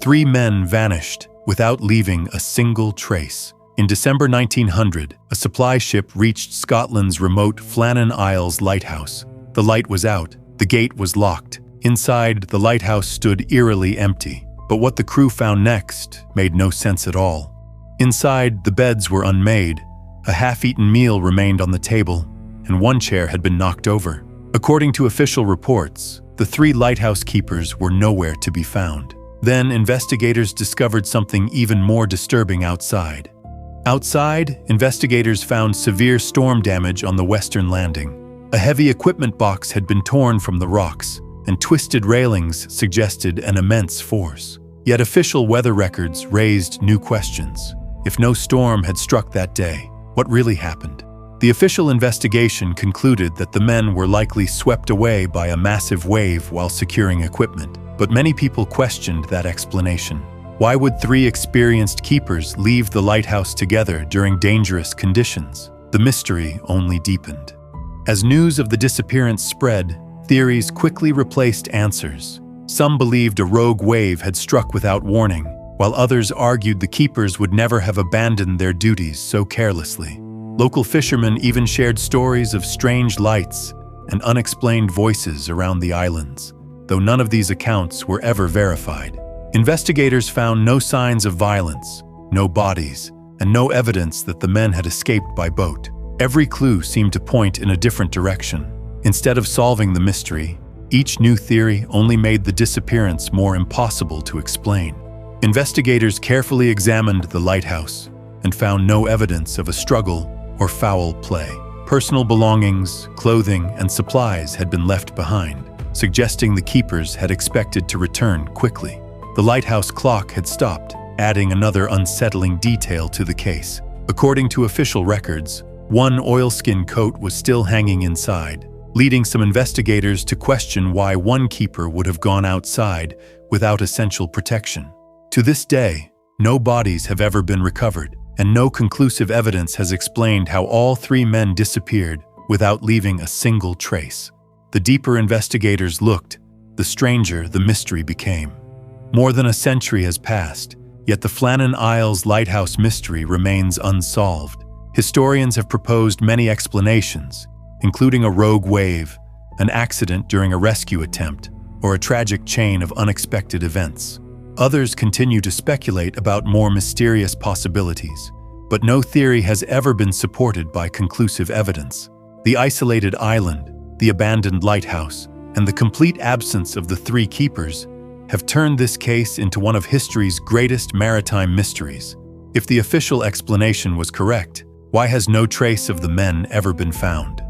3 men vanished without leaving a single trace. In December 1900, a supply ship reached Scotland's remote Flannan Isles lighthouse. The light was out, the gate was locked. Inside, the lighthouse stood eerily empty. But what the crew found next made no sense at all. Inside, the beds were unmade, a half-eaten meal remained on the table, and one chair had been knocked over. According to official reports, the 3 lighthouse keepers were nowhere to be found. Then, investigators discovered something even more disturbing outside. Outside, investigators found severe storm damage on the western landing. A heavy equipment box had been torn from the rocks, and twisted railings suggested an immense force. Yet official weather records raised new questions. If no storm had struck that day, what really happened? The official investigation concluded that the men were likely swept away by a massive wave while securing equipment. But many people questioned that explanation. Why would 3 experienced keepers leave the lighthouse together during dangerous conditions? The mystery only deepened. As news of the disappearance spread, theories quickly replaced answers. Some believed a rogue wave had struck without warning, while others argued the keepers would never have abandoned their duties so carelessly. Local fishermen even shared stories of strange lights and unexplained voices around the islands, though none of these accounts were ever verified. Investigators found no signs of violence, no bodies, and no evidence that the men had escaped by boat. Every clue seemed to point in a different direction. Instead of solving the mystery, each new theory only made the disappearance more impossible to explain. Investigators carefully examined the lighthouse and found no evidence of a struggle or foul play. Personal belongings, clothing, and supplies had been left behind, suggesting the keepers had expected to return quickly. The lighthouse clock had stopped, adding another unsettling detail to the case. According to official records, one oilskin coat was still hanging inside, leading some investigators to question why one keeper would have gone outside without essential protection. To this day, no bodies have ever been recovered, and no conclusive evidence has explained how all 3 men disappeared without leaving a single trace. The deeper investigators looked, the stranger the mystery became. More than a century has passed, yet the Flannan Isles lighthouse mystery remains unsolved. Historians have proposed many explanations, including a rogue wave, an accident during a rescue attempt, or a tragic chain of unexpected events. Others continue to speculate about more mysterious possibilities, but no theory has ever been supported by conclusive evidence. The isolated island, the abandoned lighthouse, and the complete absence of the 3 keepers have turned this case into one of history's greatest maritime mysteries. If the official explanation was correct, why has no trace of the men ever been found?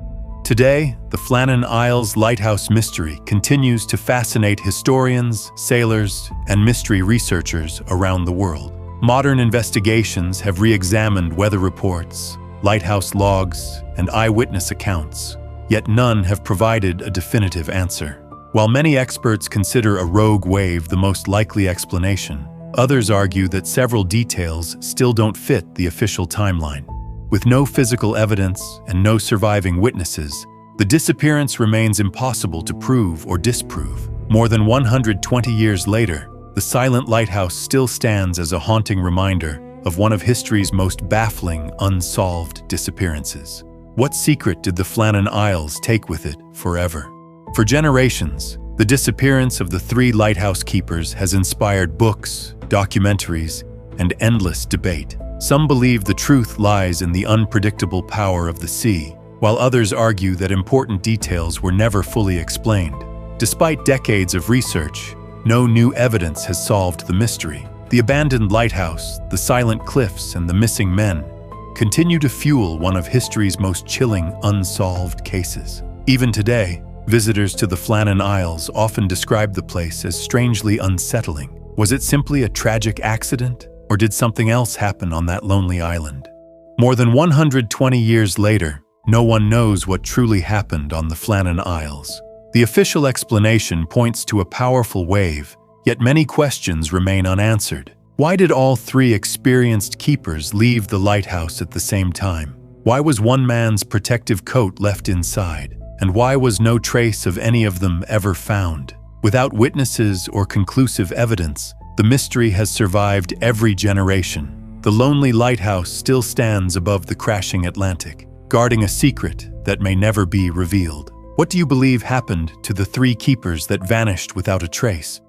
Today, the Flannan Isles lighthouse mystery continues to fascinate historians, sailors, and mystery researchers around the world. Modern investigations have re-examined weather reports, lighthouse logs, and eyewitness accounts, yet none have provided a definitive answer. While many experts consider a rogue wave the most likely explanation, others argue that several details still don't fit the official timeline. With no physical evidence and no surviving witnesses, the disappearance remains impossible to prove or disprove. More than 120 years later, the silent lighthouse still stands as a haunting reminder of one of history's most baffling, unsolved disappearances. What secret did the Flannan Isles take with it forever? For generations, the disappearance of the 3 lighthouse keepers has inspired books, documentaries, and endless debate. Some believe the truth lies in the unpredictable power of the sea, while others argue that important details were never fully explained. Despite decades of research, no new evidence has solved the mystery. The abandoned lighthouse, the silent cliffs, and the missing men continue to fuel one of history's most chilling unsolved cases. Even today, visitors to the Flannan Isles often describe the place as strangely unsettling. Was it simply a tragic accident? Or did something else happen on that lonely island? More than 120 years later, no one knows what truly happened on the Flannan Isles. The official explanation points to a powerful wave, yet many questions remain unanswered. Why did all 3 experienced keepers leave the lighthouse at the same time? Why was one man's protective coat left inside? And why was no trace of any of them ever found? Without witnesses or conclusive evidence, The mystery has survived every generation. The lonely lighthouse still stands above the crashing Atlantic, guarding a secret that may never be revealed. What do you believe happened to the three keepers that vanished without a trace?